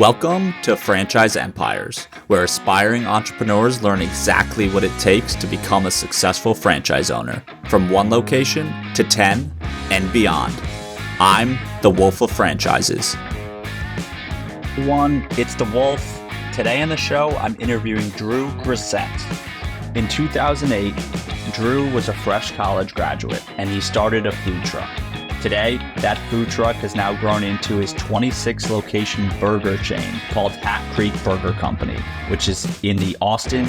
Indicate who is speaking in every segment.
Speaker 1: Welcome to Franchise Empires, where aspiring entrepreneurs learn exactly what it takes to become a successful franchise owner, from one location to 10 and beyond. I'm the Wolf of Franchises. Everyone, it's the Wolf. Today on the show, I'm interviewing Drew Gressett. In 2008, Drew was a fresh college graduate, and he started a food truck. Today, that food truck has now grown into his 26-location burger chain called Hat Creek Burger Company, which is in the Austin,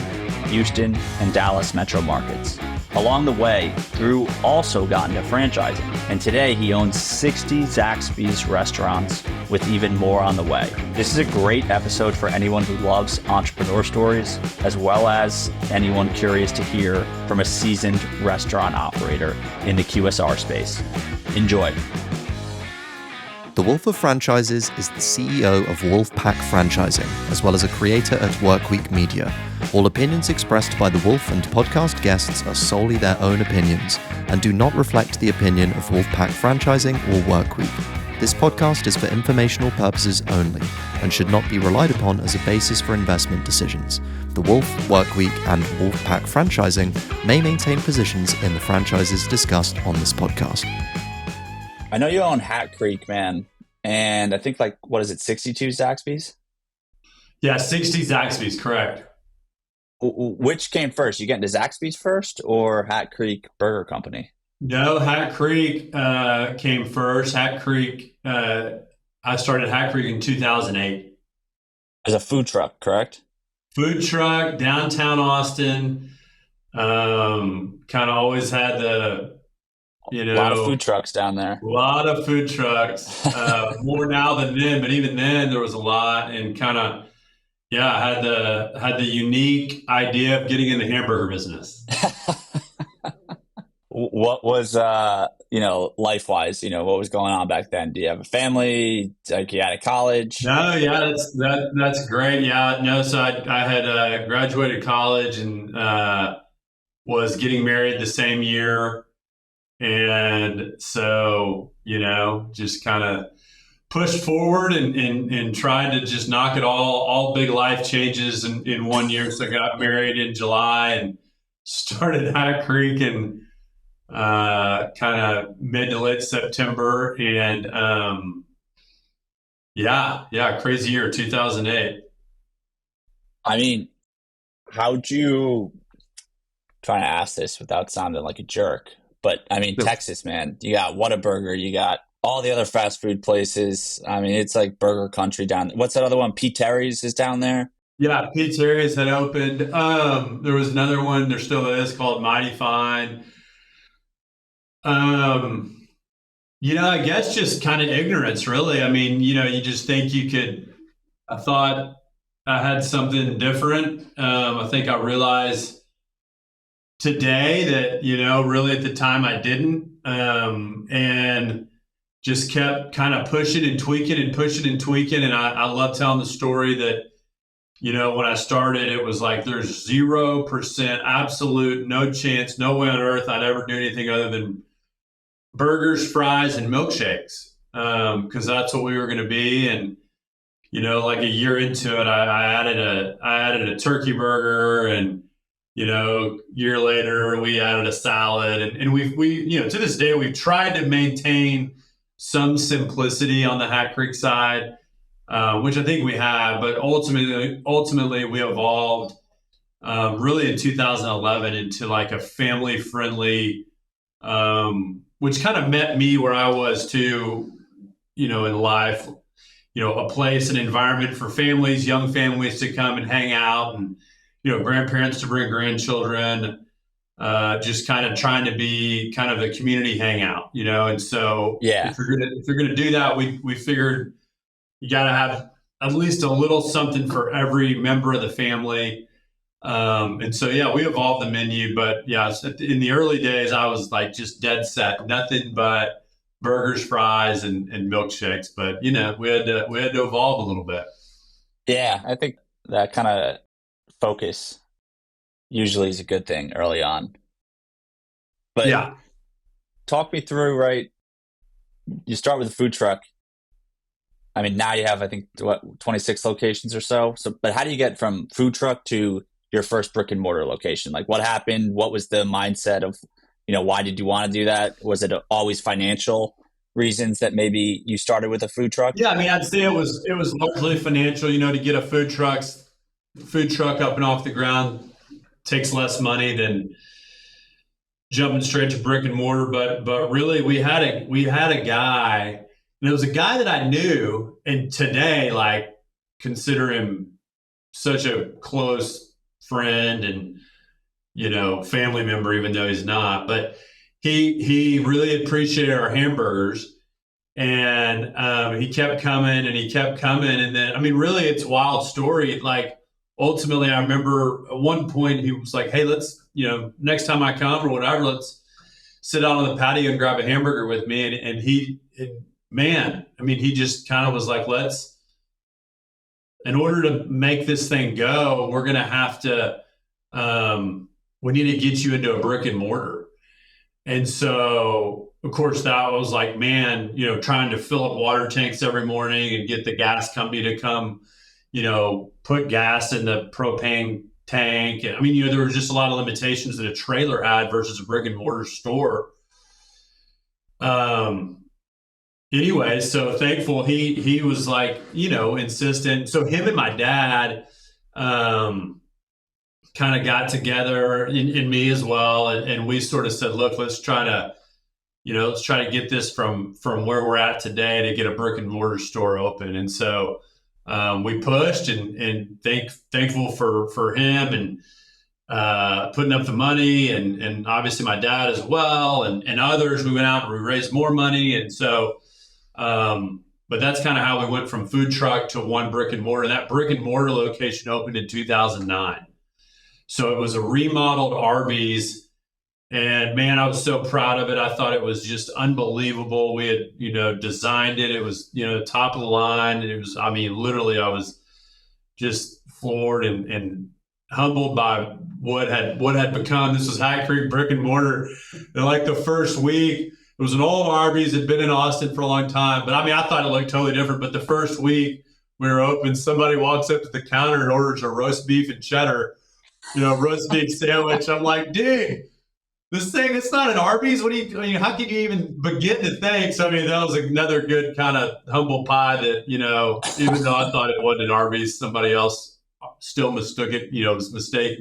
Speaker 1: Houston, and Dallas metro markets. Along the way, Drew also got into franchising, and today he owns 60 Zaxby's restaurants with even more on the way. This is a great episode for anyone who loves entrepreneur stories, as well as anyone curious to hear from a seasoned restaurant operator in the QSR space. Enjoy.
Speaker 2: The Wolf of Franchises is the CEO of Wolfpack Franchising, as well as a creator at Workweek Media. All opinions expressed by the Wolf and podcast guests are solely their own opinions and do not reflect the opinion of Wolfpack Franchising or Workweek. This podcast is for informational purposes only and should not be relied upon as a basis for investment decisions. The Wolf, Workweek, and Wolfpack Franchising may maintain positions in the franchises discussed on this podcast.
Speaker 1: I know you own Hat Creek, man, and I think 62 Zaxby's?
Speaker 3: Yeah, 60 Zaxby's, correct.
Speaker 1: Which came first? You get into Zaxby's first or Hat Creek Burger Company?
Speaker 3: No, Hat Creek came first. Hat Creek, I started Hat Creek in 2008.
Speaker 1: As a food truck, correct?
Speaker 3: Food truck, downtown Austin. Kind of always had a lot
Speaker 1: of food trucks down there.
Speaker 3: A lot of food trucks. More now than then, but even then there was a lot, and I had the unique idea of getting in the hamburger business.
Speaker 1: What was life-wise, what was going on back then? Do you have a family? Like, you out of college?
Speaker 3: No, yeah, that's great. Yeah, no, so I had graduated college and was getting married the same year. And so, just kind of pushed forward and tried to just knock it all big life changes in 1 year. So I got married in July and started Hat Creek in kind of mid to late September. And crazy year, 2008.
Speaker 1: I mean, how'd you, trying to ask this without sounding like a jerk, but I mean, Texas, man, you got Whataburger, you got all the other fast food places. I mean, it's like burger country down there. What's that other one? Pete Terry's is down there?
Speaker 3: Yeah, Pete Terry's had opened. There was another one, there still is, called Mighty Fine. I guess just kind of ignorance, really. I mean, you just think I thought I had something different. I think I realized today that, really at the time I didn't, and just kept kind of pushing and tweaking and pushing and tweaking. And I love telling the story that, when I started, it was like, there's 0%, absolute, no chance, no way on earth I'd ever do anything other than burgers, fries, and milkshakes, because that's what we were going to be. And, like a year into it, I added a turkey burger, and, year later we added a salad, and we to this day we've tried to maintain some simplicity on the Hat Creek side, which I think we have, but ultimately we evolved really in 2011 into like a family friendly, which kind of met me where I was too, in life, a place, an environment for families, young families to come and hang out, and grandparents to bring grandchildren, just kind of trying to be kind of a community hangout, and so if you're gonna do that, we figured you got to have at least a little something for every member of the family, and so we evolved the menu, but in the early days I was like just dead set, nothing but burgers, fries, and milkshakes, but we had to evolve a little bit.
Speaker 1: Yeah, I think that kind of focus usually is a good thing early on. But talk me through, right? You start with a food truck. I mean, now you have, I think, 26 locations or so. So, but how do you get from food truck to your first brick and mortar location? Like, what happened? What was the mindset of, why did you want to do that? Was it always financial reasons that maybe you started with a food truck?
Speaker 3: Yeah, I mean, I'd say it was largely financial. To get a food truck up and off the ground takes less money than jumping straight to brick and mortar. But really, we had a guy, and it was a guy that I knew, and today, like, consider him such a close friend and family member, even though he's not. But he really appreciated our hamburgers. And he kept coming and he kept coming. And then, I mean, really, it's a wild story. Like, ultimately, I remember at one point he was like, hey, let's, next time I come or whatever, let's sit out on the patio and grab a hamburger with me. Man, I mean, he just kind of was like, in order to make this thing go, we're going to have to, we need to get you into a brick and mortar. And so, of course, that was like, man, trying to fill up water tanks every morning and get the gas company to come, put gas in the propane tank. And I mean, there were just a lot of limitations that a trailer had versus a brick and mortar store. Anyway, so thankful he was like, insistent. So him and my dad kind of got together, and me as well, and we sort of said, look, let's try to get this from where we're at today to get a brick and mortar store open. And so we pushed, and thankful for him and putting up the money, and obviously my dad as well, and others. We went out and we raised more money, and so but that's kind of how we went from food truck to one brick and mortar. That brick and mortar location opened in 2009. So it was a remodeled Arby's, and man, I was so proud of it. I thought it was just unbelievable. We had, designed it. It was, top of the line. And it was, I mean, literally, I was just floored and humbled by what had become. This was Hat Creek brick and mortar. And like the first week, it was an old Arby's. Had been in Austin for a long time, but I mean, I thought it looked totally different. But the first week we were open, somebody walks up to the counter and orders a roast beef and cheddar, roast beef sandwich. I'm like, dude, this thing, it's not an Arby's. How can you even begin to think? So, I mean, that was another good kind of humble pie that, even though I thought it wasn't an Arby's, somebody else still mistook it,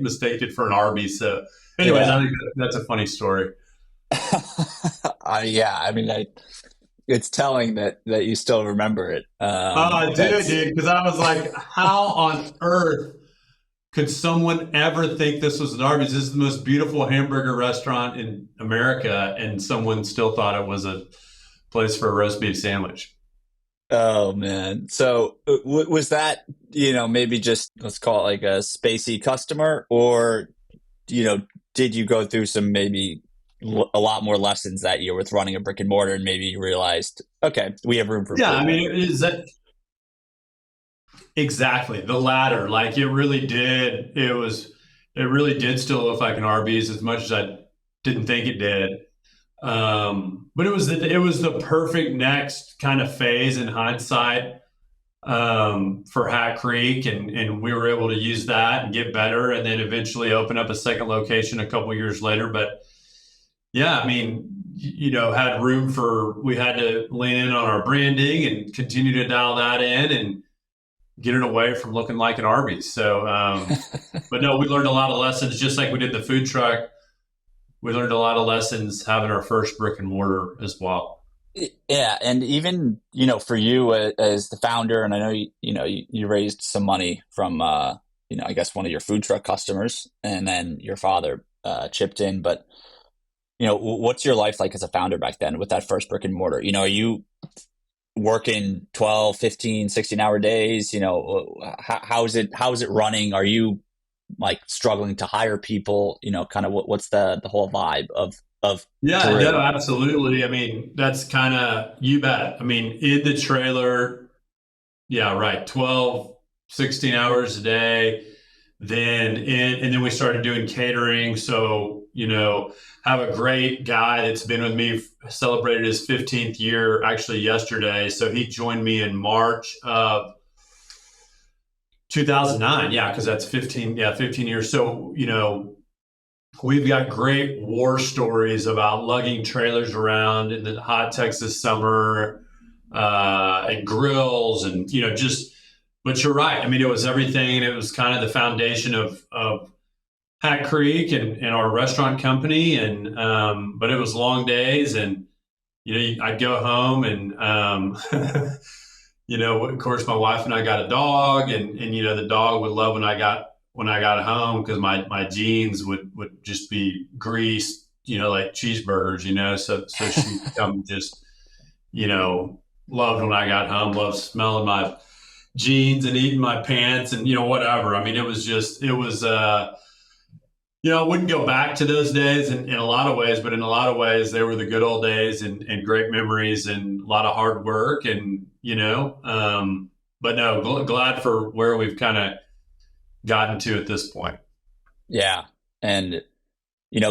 Speaker 3: mistaked it for an Arby's. So anyways, yeah. I think that's a funny story.
Speaker 1: Yeah, I mean, it's telling that you still remember it.
Speaker 3: I do, dude, because I was like, how on earth could someone ever think this was an Arby's? This is the most beautiful hamburger restaurant in America, and someone still thought it was a place for a roast beef sandwich.
Speaker 1: Oh, man. So was that, maybe just, let's call it like a spacey customer, or, did you go through some maybe a lot more lessons that year with running a brick and mortar, and maybe you realized, okay, we have room for
Speaker 3: food. I mean, is that exactly the latter? Like, it really did. It really did still look like an Arby's, as much as I didn't think it did. But it was the perfect next kind of phase in hindsight for Hat Creek, and we were able to use that and get better, and then eventually open up a second location a couple years later. But yeah, I mean, had room we had to lean in on our branding and continue to dial that in and get it away from looking like an Arby's. So, but no, we learned a lot of lessons, just like we did the food truck. We learned a lot of lessons having our first brick and mortar as well.
Speaker 1: Yeah. And even, for you as the founder, and I know, you raised some money from, I guess one of your food truck customers, and then your father chipped in, but what's your life like as a founder back then with that first brick and mortar? Are you working 12, 15, 16-hour days? How is it running? Are you like struggling to hire people? Kind of what's the whole vibe of
Speaker 3: Yeah, no, absolutely. I mean, that's kind of, you bet. I mean, in the trailer, yeah, right. 12, 16 hours a day. And then we started doing catering. So have a great guy that's been with me, celebrated his 15th year actually yesterday. So he joined me in March of 2009. Yeah, because that's 15 years. So, we've got great war stories about lugging trailers around in the hot Texas summer, and grills and, but you're right. I mean, it was everything. And it was kind of the foundation of Hat Creek and our restaurant company. And, but it was long days and, I'd go home and, of course my wife and I got a dog and, the dog would love when I got home because my jeans would just be greased, like cheeseburgers, so she just, loved when I got home, loved smelling my jeans and eating my pants and, whatever. I mean, I wouldn't go back to those days in a lot of ways, but in a lot of ways, they were the good old days and great memories and a lot of hard work and, but no, glad for where we've kind of gotten to at this point.
Speaker 1: Yeah. And,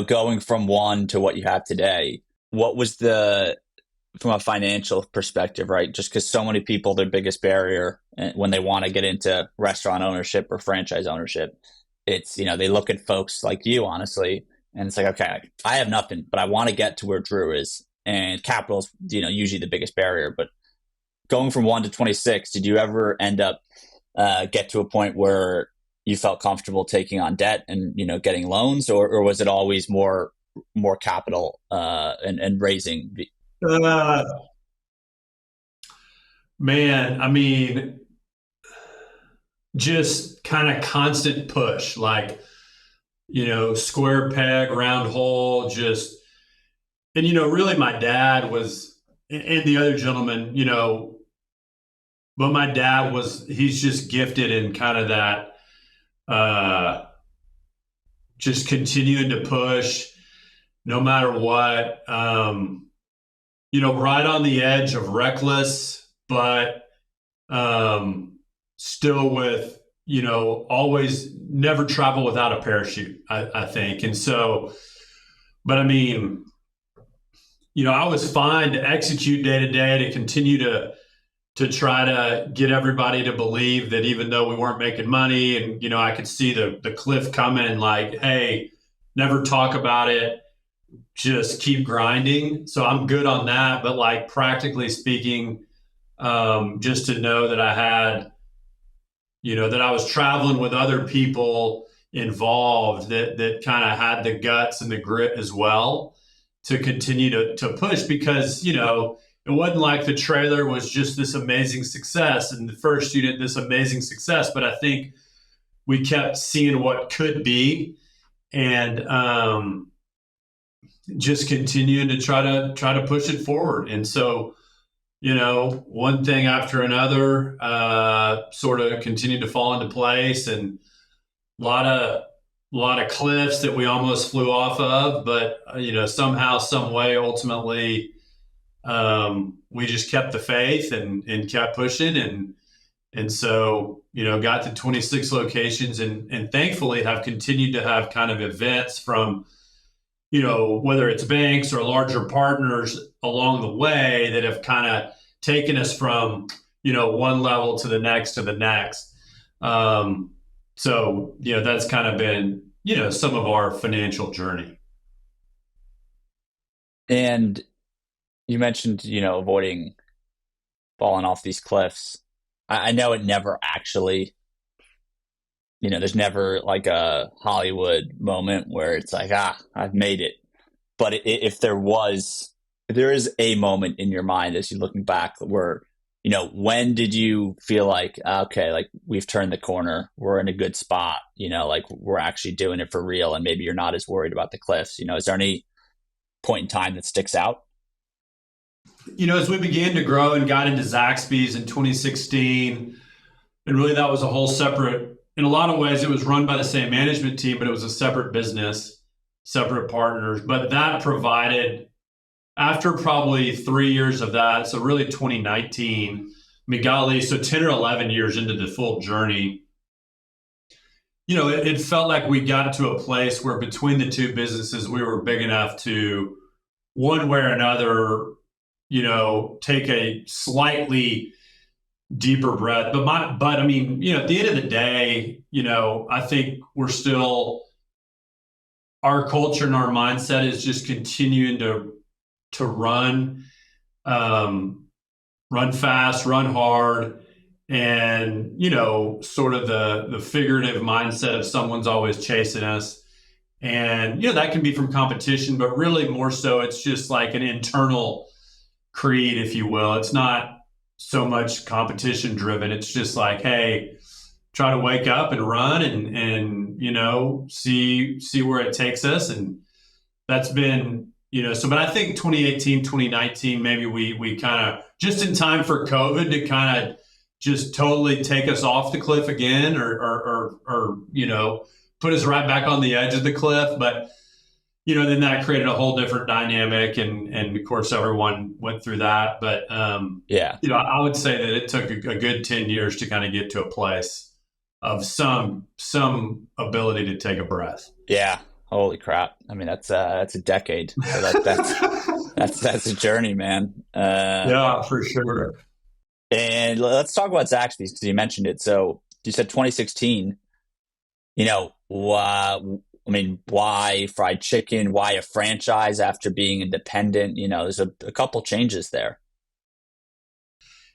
Speaker 1: going from one to what you have today, what was from a financial perspective, right? Just because so many people, their biggest barrier when they want to get into restaurant ownership or franchise ownership, it's, they look at folks like you, honestly, and it's like, okay, I have nothing, but I want to get to where Drew is. And capital is, usually the biggest barrier. But going from 1 to 26, did you ever end up get to a point where you felt comfortable taking on debt and, getting loans, or was it always more capital and raising?
Speaker 3: Man, I mean, just kind of constant push, like, square peg, round hole, and, really my dad was, and the other gentleman, but my dad he's just gifted in kind of that, just continuing to push no matter what, right on the edge of reckless, but, still with, always never travel without a parachute, I think. And so, but I mean, I was fine to execute day to day, to continue to try to get everybody to believe that even though we weren't making money and, I could see the cliff coming and like, hey, never talk about it, just keep grinding. So I'm good on that. But like practically speaking, just to know that I had, that I was traveling with other people involved that kind of had the guts and the grit as well to continue to push, because, it wasn't like the trailer was just this amazing success and the first unit, this amazing success. But I think we kept seeing what could be and just continuing to try to push it forward. And so, one thing after another sort of continued to fall into place, and a lot of cliffs that we almost flew off of, but somehow, some way, ultimately, we just kept the faith and kept pushing, and so got to 26 locations, and thankfully have continued to have kind of events from whether it's banks or larger partners along the way that have kind of taken us from, one level to the next to the next. So, that's kind of been, some of our financial journey.
Speaker 1: And you mentioned, avoiding falling off these cliffs. I know it never actually, there's never like a Hollywood moment where it's like, I've made it. But if there is a moment in your mind as you're looking back where, when did you feel like, okay, like we've turned the corner, we're in a good spot, like we're actually doing it for real, and maybe you're not as worried about the cliffs? Is there any point in time that sticks out?
Speaker 3: As we began to grow and got into Zaxby's in 2016, and really that was a whole separate, in a lot of ways, it was run by the same management team, but it was a separate business, separate partners. But that provided, after probably 3 years of that, so really 2019, I mean, golly, so 10 or 11 years into the full journey, it felt like we got to a place where between the two businesses, we were big enough to one way or another, take a slightly deeper breath. But I mean, at the end of the day, I think we're still, our culture and our mindset is just continuing to run fast, run hard, and sort of the figurative mindset of someone's always chasing us. And that can be from competition, but really more so it's just like an internal creed, if you will. It's not so much competition driven. It's just like, hey, try to wake up and run and see where it takes us. And that's been, but I think 2018, 2019, maybe we kind of just in time for COVID to kind of just totally take us off the cliff again, or put us right back on the edge of the cliff. But then that created a whole different dynamic, and of course everyone went through that. But I would say that it took a good 10 years to kind of get to a place of some ability to take a breath.
Speaker 1: Yeah. Holy crap. I mean, that's a decade. So that's a journey, man.
Speaker 3: Yeah, for sure.
Speaker 1: And let's talk about Zaxby's, because you mentioned it. So you said 2016, why fried chicken? Why a franchise after being independent? There's a couple changes there.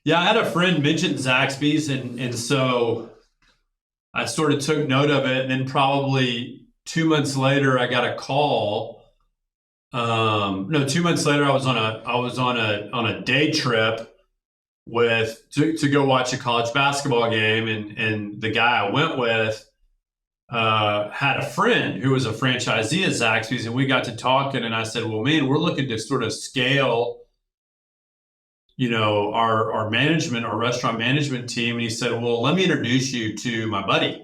Speaker 3: Yeah, I had a friend mention Zaxby's, and so I sort of took note of it, and then probably 2 months later, I got a call. No, 2 months later, I was on a day trip to go watch a college basketball game, and the guy I went with had a friend who was a franchisee at Zaxby's, and we got to talking, and I said, well, man, we're looking to sort of scale, our management, our restaurant management team. And he said, well, let me introduce you to my buddy.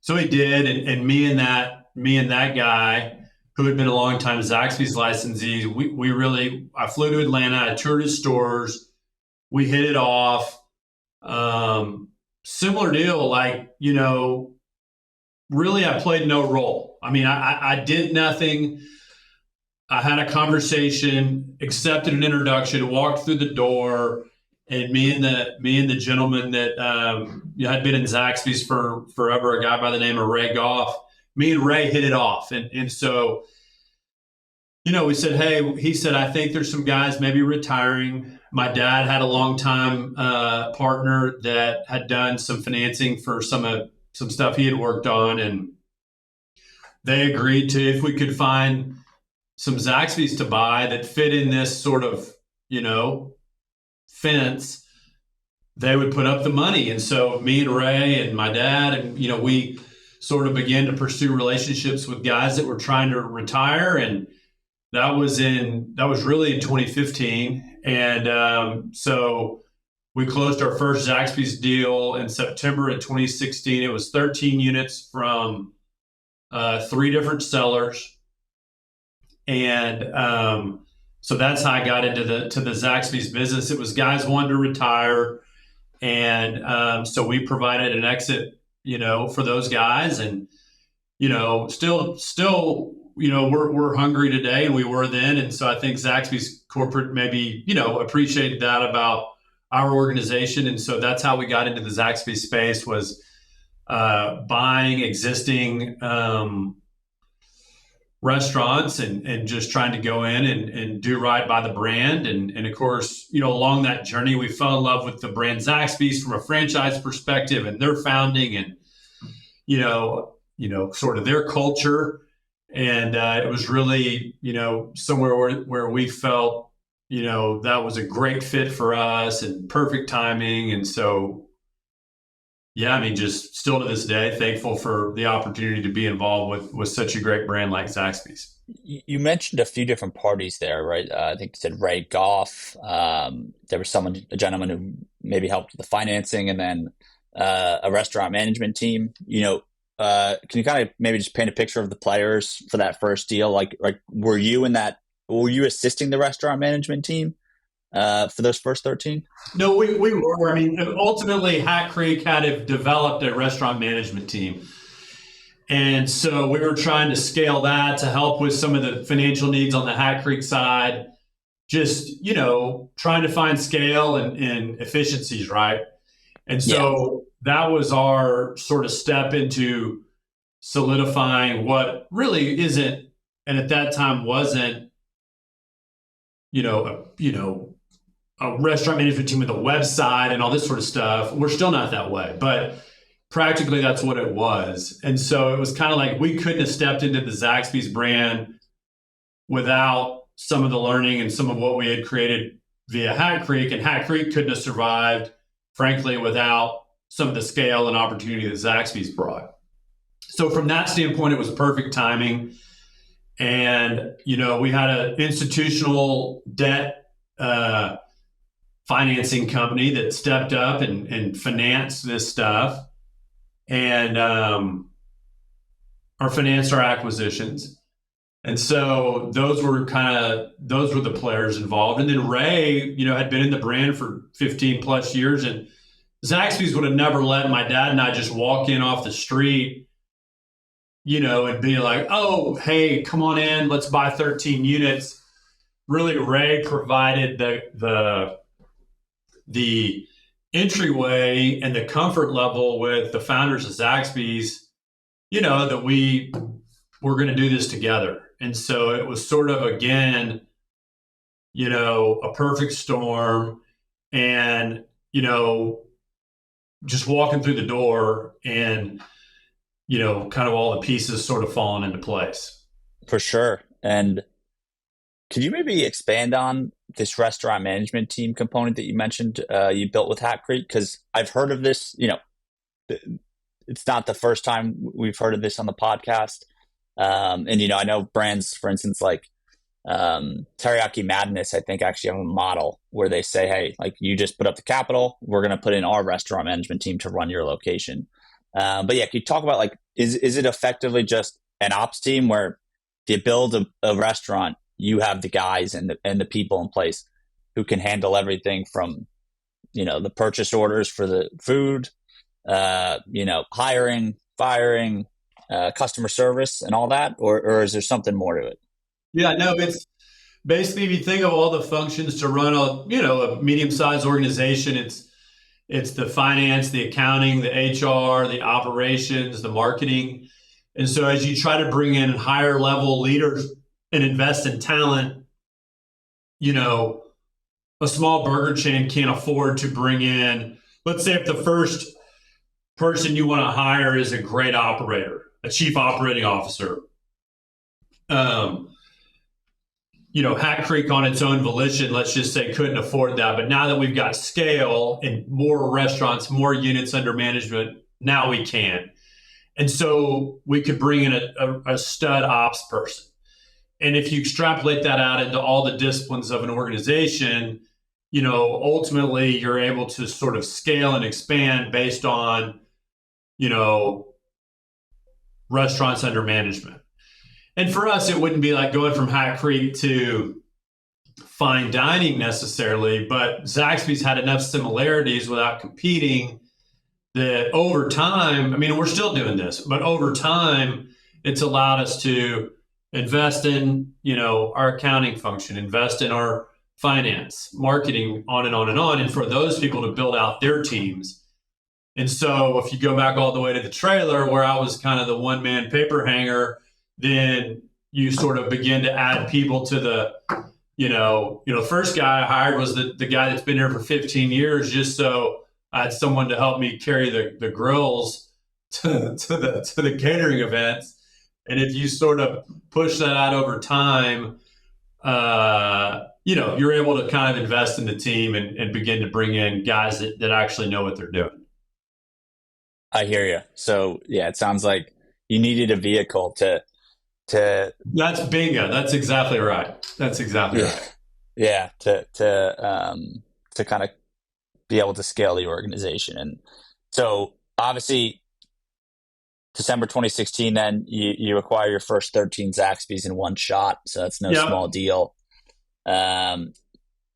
Speaker 3: So he did, and me and that guy who had been a long time Zaxby's licensee, I flew to Atlanta, I toured his stores, we hit it off. Similar deal, like, really I played no role. I mean, I did nothing. I had a conversation, accepted an introduction, walked through the door, and me and the gentleman that had been in Zaxby's for forever, a guy by the name of Ray Goff, me and Ray hit it off. And so, we said, hey, he said, I think there's some guys maybe retiring. My dad had a longtime partner that had done some financing for some stuff he had worked on, and they agreed to, if we could find some Zaxby's to buy that fit in this sort of, fence, they would put up the money. And so me and Ray and my dad, and, we sort of began to pursue relationships with guys that were trying to retire. And that was really in 2015. And so we closed our first Zaxby's deal in September of 2016. It was 13 units from 3 different sellers. And so that's how I got into the Zaxby's business. It was guys wanting to retire. And so we provided an exit, for those guys. And, still, we're hungry today, and we were then. And so I think Zaxby's corporate maybe, appreciated that about our organization. And so that's how we got into the Zaxby space, was buying existing restaurants and just trying to go in and do right by the brand. And of course, along that journey, we fell in love with the brand Zaxby's from a franchise perspective and their founding and, sort of their culture. And it was really, somewhere where we felt, that was a great fit for us and perfect timing. And so, yeah, I mean, just still to this day, thankful for the opportunity to be involved with such a great brand like Zaxby's.
Speaker 1: You mentioned a few different parties there, right? I think you said Ray Goff. There was a gentleman who maybe helped with the financing, and then a restaurant management team. Can you kind of maybe just paint a picture of the players for that first deal? Like were you assisting the restaurant management team for those first 13?
Speaker 3: No, we were. I mean, ultimately, Hat Creek had developed a restaurant management team. And so we were trying to scale that to help with some of the financial needs on the Hat Creek side, just, trying to find scale and efficiencies, right? And so that was our sort of step into solidifying what really isn't, and at that time wasn't, a restaurant management team with a website and all this sort of stuff. We're still not that way, but practically that's what it was. And so it was kind of like we couldn't have stepped into the Zaxby's brand without some of the learning and some of what we had created via Hat Creek. And Hat Creek couldn't have survived, frankly, without some of the scale and opportunity that Zaxby's brought. So from that standpoint, it was perfect timing. And, we had an institutional debt financing company that stepped up and financed this stuff and or financed our acquisitions. And so those were the players involved. And then Ray, had been in the brand for 15 plus years, and Zaxby's would have never let my dad and I just walk in off the street, and be like, oh, hey, come on in, let's buy 13 units. Really, Ray provided the entryway and the comfort level with the founders of Zaxby's, that we were going to do this together. And so it was sort of, again, a perfect storm, and, just walking through the door and, kind of all the pieces sort of falling into place.
Speaker 1: For sure. And could you maybe expand on this restaurant management team component that you mentioned you built with Hat Creek? Because I've heard of this, it's not the first time we've heard of this on the podcast. And, I know brands, for instance, like Teriyaki Madness, I think actually have a model where they say, hey, like you just put up the capital, we're going to put in our restaurant management team to run your location. But yeah, can you talk about like, is it effectively just an ops team where if you build a restaurant, you have the guys and the people in place who can handle everything from, the purchase orders for the food, hiring, firing, customer service and all that, or is there something more to it?
Speaker 3: Yeah, no, it's basically, if you think of all the functions to run a medium-sized organization, it's the finance, the accounting, the HR, the operations, the marketing. And so as you try to bring in higher level leaders and invest in talent, a small burger chain can't afford to bring in, let's say if the first person you want to hire is a great operator, a chief operating officer. Hat Creek on its own volition, let's just say, couldn't afford that. But now that we've got scale and more restaurants, more units under management, now we can. And so we could bring in a stud ops person. And if you extrapolate that out into all the disciplines of an organization, ultimately you're able to sort of scale and expand based on, restaurants under management. And for us, it wouldn't be like going from Hat Creek to fine dining necessarily, but Zaxby's had enough similarities without competing that over time, I mean, we're still doing this, but over time, it's allowed us to invest in, our accounting function, invest in our finance, marketing, on and on and on, and for those people to build out their teams. And so if you go back all the way to the trailer where I was kind of the one-man paper hanger, then you sort of begin to add people to the, the first guy I hired was the guy that's been here for 15 years, just so I had someone to help me carry the grills to the catering events. And if you sort of push that out over time, you're able to kind of invest in the team and begin to bring in guys that actually know what they're doing.
Speaker 1: I hear you. So yeah, it sounds like you needed a vehicle to.
Speaker 3: That's bingo. That's exactly right. That's exactly right.
Speaker 1: Yeah. To kind of be able to scale the organization. And so obviously December 2016, then you acquire your first 13 Zaxby's in one shot. So that's no small deal.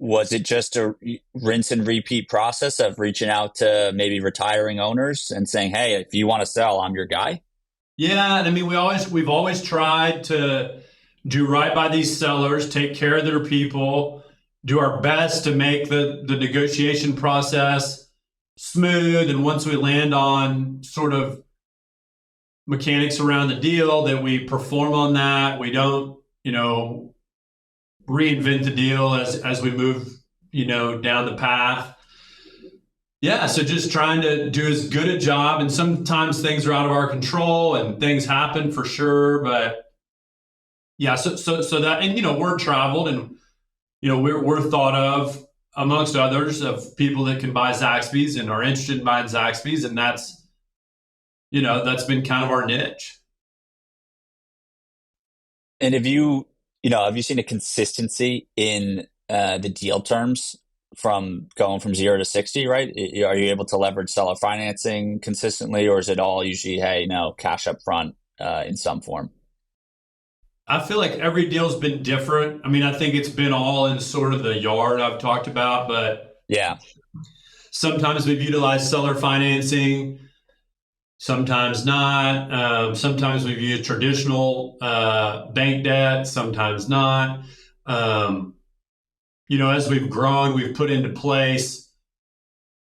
Speaker 1: Was it just a rinse and repeat process of reaching out to maybe retiring owners and saying, "Hey, if you want to sell, I'm your guy"?
Speaker 3: Yeah, I mean, we've always tried to do right by these sellers, take care of their people, do our best to make the negotiation process smooth. And once we land on sort of mechanics around the deal, that we perform on that. We don't, reinvent the deal as we move, down the path. Yeah, so just trying to do as good a job, and sometimes things are out of our control and things happen for sure. But yeah, so that, and we're traveled, and we're thought of amongst others of people that can buy Zaxby's and are interested in buying Zaxby's, and that's been kind of our niche.
Speaker 1: And have you seen a consistency in the deal terms from going from 0 to 60, right? Are you able to leverage seller financing consistently, or is it all usually, hey, no, cash up front in some form?
Speaker 3: I feel like every deal's been different. I mean, I think it's been all in sort of the yard I've talked about, but
Speaker 1: Yeah.
Speaker 3: sometimes we've utilized seller financing, sometimes not. Sometimes we've used traditional bank debt, sometimes not. As we've grown, we've put into place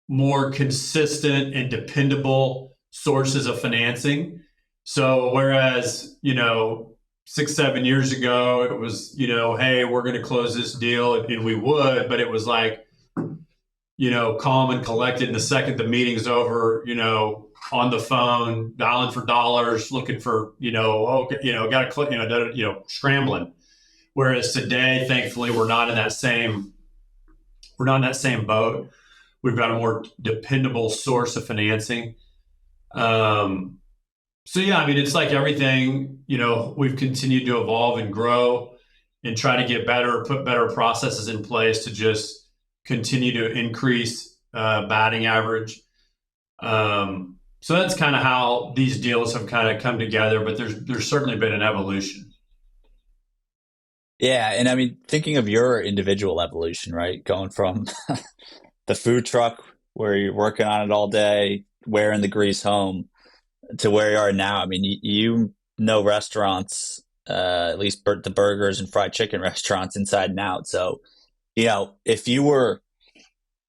Speaker 3: more consistent and dependable sources of financing. So whereas, 6, 7 years ago, it was, hey, we're going to close this deal, and we would, but it was like, calm and collected. And the second the meeting's over, on the phone, dialing for dollars, looking for, got to click, scrambling. Whereas today, thankfully, we're not in that same boat. We've got a more dependable source of financing. So yeah, I mean, it's like everything, we've continued to evolve and grow and try to get better, put better processes in place to just continue to increase batting average. So that's kind of how these deals have kind of come together, but there's certainly been an evolution.
Speaker 1: Yeah. And I mean, thinking of your individual evolution, right? Going from the food truck where you're working on it all day, wearing the grease home, to where you are now. I mean, you know restaurants, at least the burgers and fried chicken restaurants inside and out. So, if you were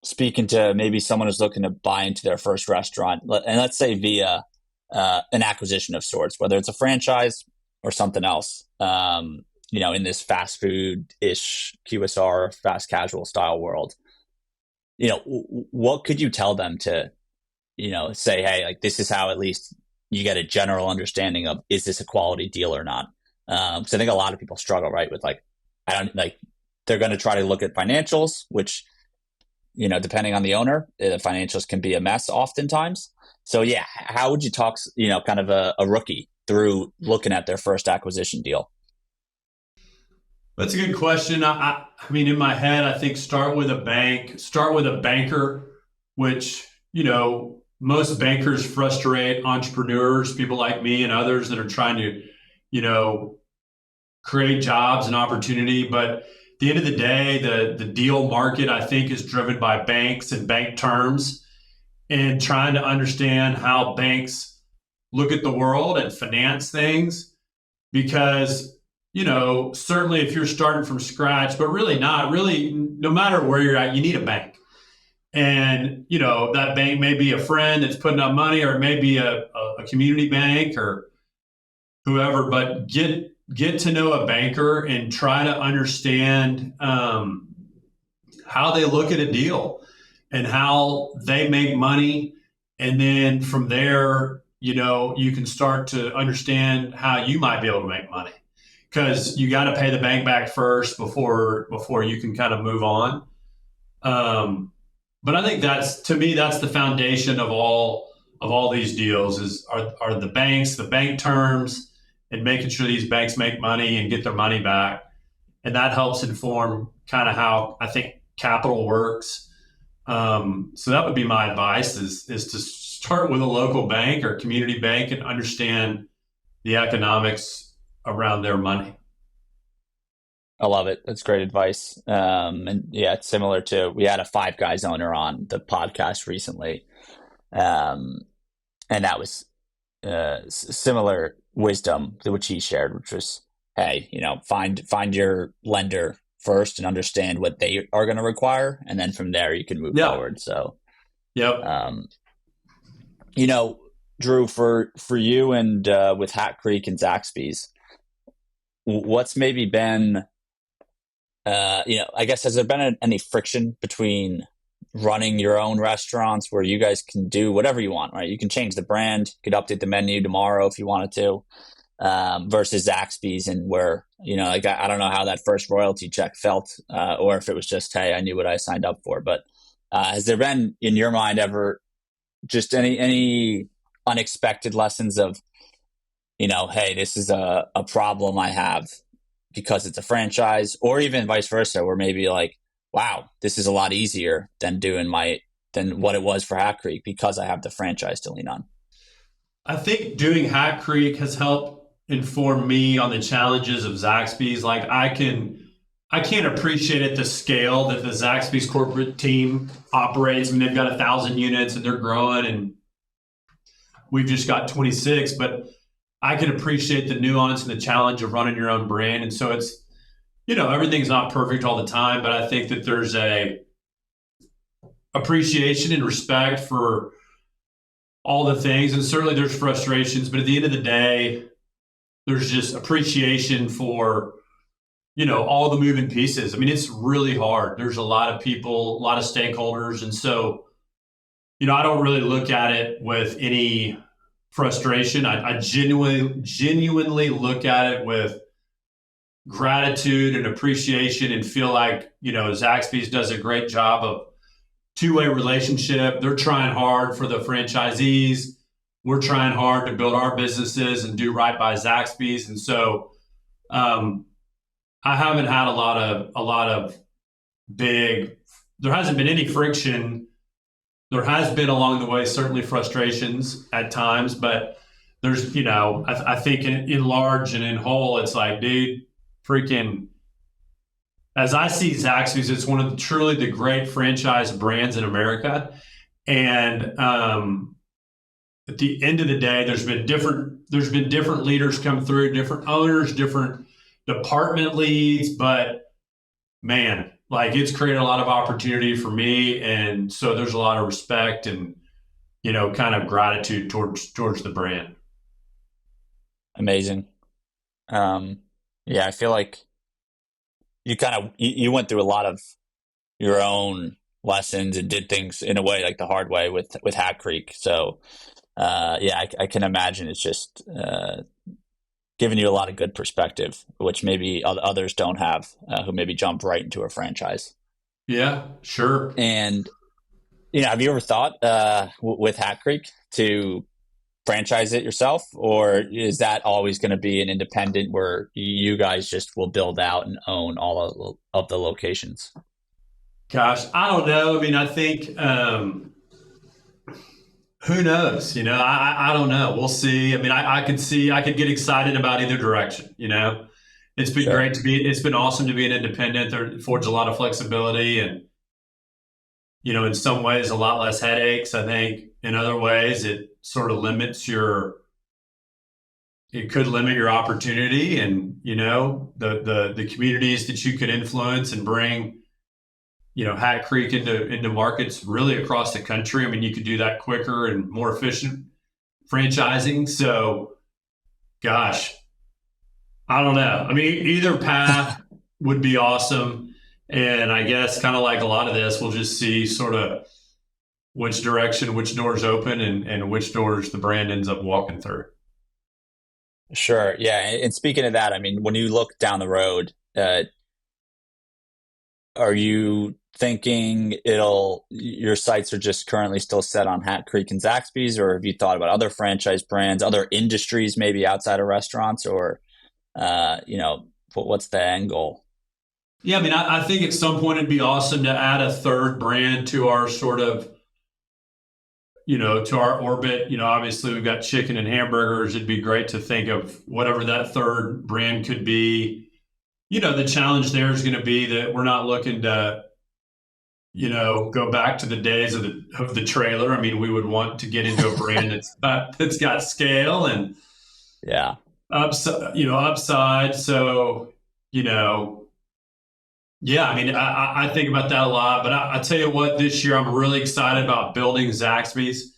Speaker 1: speaking to maybe someone who's looking to buy into their first restaurant, and let's say via an acquisition of sorts, whether it's a franchise or something else, in this fast food-ish QSR, fast casual style world, what could you tell them to, say, hey, like, this is how at least you get a general understanding of, is this a quality deal or not? Because I think a lot of people struggle, right, with they're going to try to look at financials, which, depending on the owner, the financials can be a mess oftentimes. So yeah, how would you talk, kind of a rookie through looking at their first acquisition deal?
Speaker 3: That's a good question. I mean, in my head, I think start with a banker, which, most bankers frustrate entrepreneurs, people like me and others that are trying to, create jobs and opportunity. But at the end of the day, the deal market, I think, is driven by banks and bank terms, and trying to understand how banks look at the world and finance things. Because, certainly if you're starting from scratch, but really no matter where you're at, you need a bank. And, that bank may be a friend that's putting up money, or it may be a community bank or whoever, but get to know a banker and try to understand how they look at a deal and how they make money. And then from there, you can start to understand how you might be able to make money, because you got to pay the bank back first before you can kind of move on. But I think that's the foundation of all these deals are the banks, the bank terms, and making sure these banks make money and get their money back. And that helps inform kind of how I think capital works. So that would be my advice is to start with a local bank or community bank and understand the economics around their money.
Speaker 1: I love it. That's great advice. And yeah, it's similar to, we had a Five Guys owner on the podcast recently. Um, and that was similar wisdom to which he shared, which was, hey, find your lender first and understand what they are going to require, and then from there you can move
Speaker 3: Yeah.
Speaker 1: forward. So,
Speaker 3: Yep.
Speaker 1: you know, Drew, for you and with Hat Creek and Zaxby's, what's maybe been, I guess, has there been any friction between running your own restaurants where you guys can do whatever you want, right? You can change the brand, you could update the menu tomorrow if you wanted to, versus Zaxby's, and where, like, I don't know how that first royalty check felt, or if it was just, hey, I knew what I signed up for. But has there been, in your mind, ever just any unexpected lessons of, hey, this is a problem I have because it's a franchise, or even vice versa, where maybe like, wow, this is a lot easier than than what it was for Hat Creek because I have the franchise to lean on?
Speaker 3: I think doing Hat Creek has helped inform me on the challenges of Zaxby's. Like I can't appreciate at the scale that the Zaxby's corporate team operates. I mean, they've got 1,000 units and they're growing, and we've just got 26. But I can appreciate the nuance and the challenge of running your own brand. And so it's, everything's not perfect all the time, but I think that there's a appreciation and respect for all the things. And certainly there's frustrations, but at the end of the day, there's just appreciation for, all the moving pieces. I mean, it's really hard. There's a lot of people, a lot of stakeholders. And so, I don't really look at it with any frustration. I genuinely look at it with gratitude and appreciation, and feel like, Zaxby's does a great job of two-way relationship. They're trying hard for the franchisees. We're trying hard to build our businesses and do right by Zaxby's. And so I haven't had a lot of there hasn't been any friction. There has been along the way, certainly frustrations at times, but there's, I think in large and in whole, it's like, dude, freaking, as I see Zaxby's, it's one of truly the great franchise brands in America. And at the end of the day, there's been different leaders come through, different owners, different department leads, but man, like, it's created a lot of opportunity for me. And so there's a lot of respect and, kind of gratitude towards the brand.
Speaker 1: Amazing. Yeah, I feel like you went through a lot of your own lessons and did things in a way, like the hard way with Hat Creek. So yeah, I can imagine it's just giving you a lot of good perspective, which maybe others don't have, who maybe jump right into a franchise.
Speaker 3: Yeah, sure.
Speaker 1: And, have you ever thought with Hat Creek to franchise it yourself, or is that always going to be an independent where you guys just will build out and own all of the locations?
Speaker 3: Gosh, I don't know. I mean, I think, who knows? I don't know. We'll see. I mean, I could get excited about either direction. It's been
Speaker 1: Sure.
Speaker 3: it's been awesome to be an independent. There affords a lot of flexibility and, in some ways a lot less headaches. I think in other ways it sort of it could limit your opportunity and, the communities that you could influence and bring, Hat Creek into markets really across the country. I mean, you could do that quicker and more efficient franchising. So, gosh, I don't know. I mean, either path would be awesome. And I guess kind of like a lot of this, we'll just see sort of which direction, which doors open and which doors the brand ends up walking through.
Speaker 1: Sure. Yeah. And speaking of that, I mean, when you look down the road, are you thinking your sights are just currently still set on Hat Creek and Zaxby's, or have you thought about other franchise brands, other industries, maybe outside of restaurants, or, what's the end goal?
Speaker 3: Yeah, I mean, I think at some point it'd be awesome to add a third brand to our sort of, to our orbit. Obviously we've got chicken and hamburgers. It'd be great to think of whatever that third brand could be. the challenge there is going to be that we're not looking to, go back to the days of the trailer. I mean, we would want to get into a brand that's got scale and
Speaker 1: Yeah.
Speaker 3: upside. So, yeah, I mean, I think about that a lot. But I tell you what, this year I'm really excited about building Zaxby's.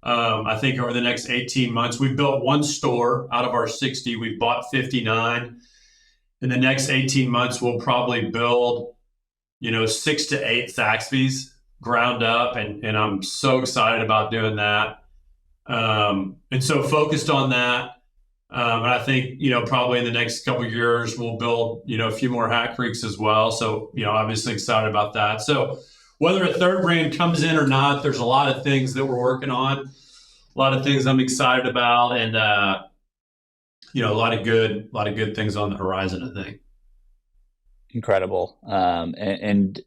Speaker 3: I think over the next 18 months, we've built one store out of our 60. We've bought 59. In the next 18 months, we'll probably build, 6 to 8 Zaxby's ground up. And I'm so excited about doing that. And so focused on that. And I think, probably in the next couple of years, we'll build, a few more Hat Creeks as well. So, obviously excited about that. So whether a third brand comes in or not, there's a lot of things that we're working on, a lot of things I'm excited about, and, a lot of good things on the horizon, I think.
Speaker 1: Incredible. And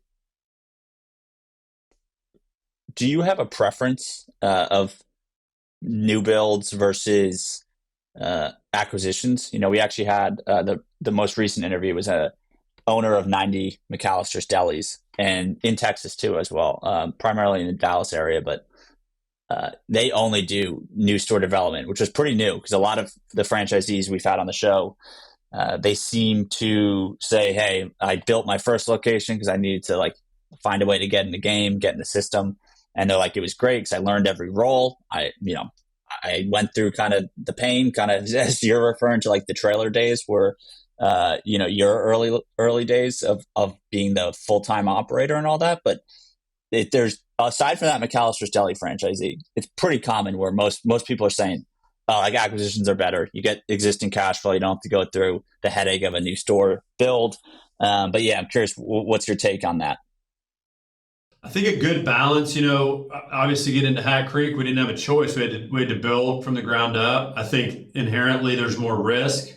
Speaker 1: do you have a preference of new builds versus acquisitions? We actually had the most recent interview was a owner of 90 McAllister's Delis, and in Texas too as well, primarily in the Dallas area, but they only do new store development, which is pretty new because a lot of the franchisees we've had on the show, they seem to say, hey, I built my first location because I needed to find a way to get in the game, get in the system. And they're like, it was great because I learned every role. I went through kind of the pain, kind of as you're referring to the trailer days where, your early days of being the full-time operator and all that. But there's, aside from that McAllister's Deli franchisee, it's pretty common where most people are saying, acquisitions are better. You get existing cash flow. You don't have to go through the headache of a new store build. But yeah, I'm curious, what's your take on that?
Speaker 3: I think a good balance, obviously get into Hat Creek. We didn't have a choice. We had to build from the ground up. I think inherently there's more risk.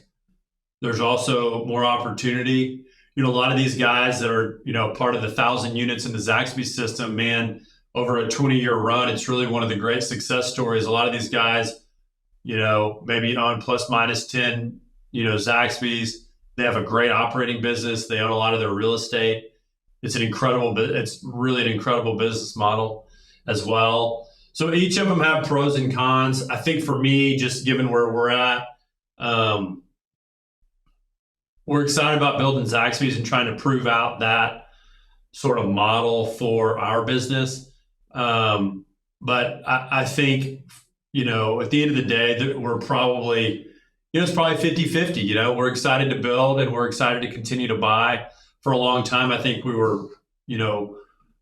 Speaker 3: There's also more opportunity. A lot of these guys that are, part of the 1,000 units in the Zaxby system, man, over a 20-year run, it's really one of the great success stories. A lot of these guys, maybe on plus minus 10, Zaxby's. They have a great operating business. They own a lot of their real estate. It's really an incredible business model as well. So each of them have pros and cons. I think for me, just given where we're at, we're excited about building Zaxby's and trying to prove out that sort of model for our business. But I think, at the end of the day, that we're probably, it's probably 50-50. We're excited to build and we're excited to continue to buy. For a long time, I think we were,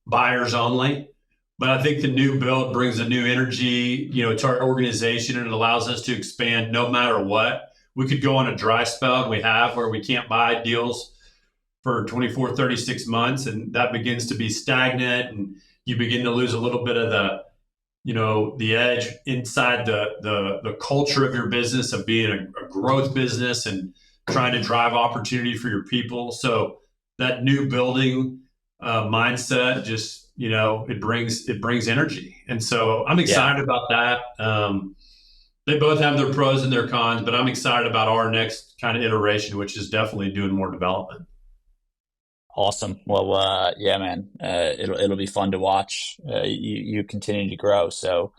Speaker 3: buyers only. But I think the new build brings a new energy, to our organization, and it allows us to expand no matter what. We could go on a dry spell, and we have, where we can't buy deals for 24, 36 months, and that begins to be stagnant, and you begin to lose a little bit of the edge inside the culture of your business of being a growth business and trying to drive opportunity for your people. So that new building mindset just, it brings energy. And so I'm excited about that. They both have their pros and their cons, but I'm excited about our next kind of iteration, which is definitely doing more development.
Speaker 1: Awesome. Well, yeah, man, it'll be fun to watch you continue to grow. So,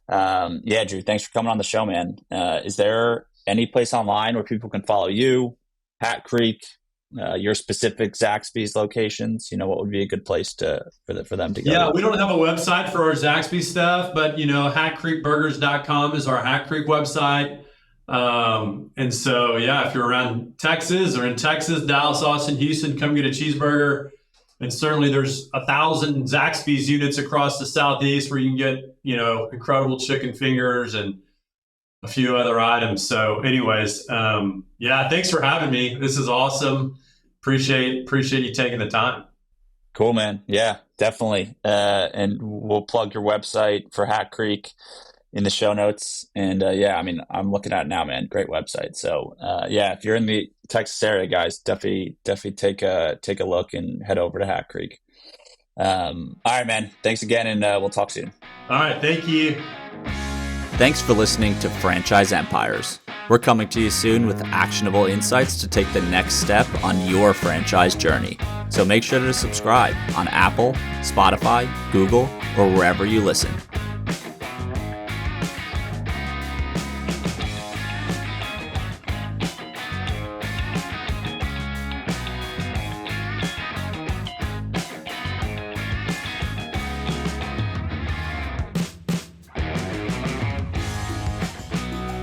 Speaker 1: yeah, Drew, thanks for coming on the show, man. Is there any place online where people can follow you, Hat Creek, your specific Zaxby's locations? What would be a good place for them to go?
Speaker 3: Yeah, we don't have a website for our Zaxby stuff, but hatcreekburgers.com is our Hat Creek website. And so, yeah, if you're around Texas or in Texas, Dallas, Austin, Houston, come get a cheeseburger. And certainly there's 1,000 Zaxby's units across the Southeast where you can get, incredible chicken fingers and a few other items. So anyways, yeah, thanks for having me. This is awesome. Appreciate you taking the time.
Speaker 1: Cool, man. Yeah, definitely. And we'll plug your website for Hat Creek in the show notes. And yeah, I mean, I'm looking at it now, man. Great website. So yeah, if you're in the Texas area, guys, definitely take a look and head over to Hat Creek. All right, man. Thanks again, and we'll talk soon.
Speaker 3: All right. Thank you.
Speaker 1: Thanks for listening to Franchise Empires. We're coming to you soon with actionable insights to take the next step on your franchise journey. So make sure to subscribe on Apple, Spotify, Google, or wherever you listen.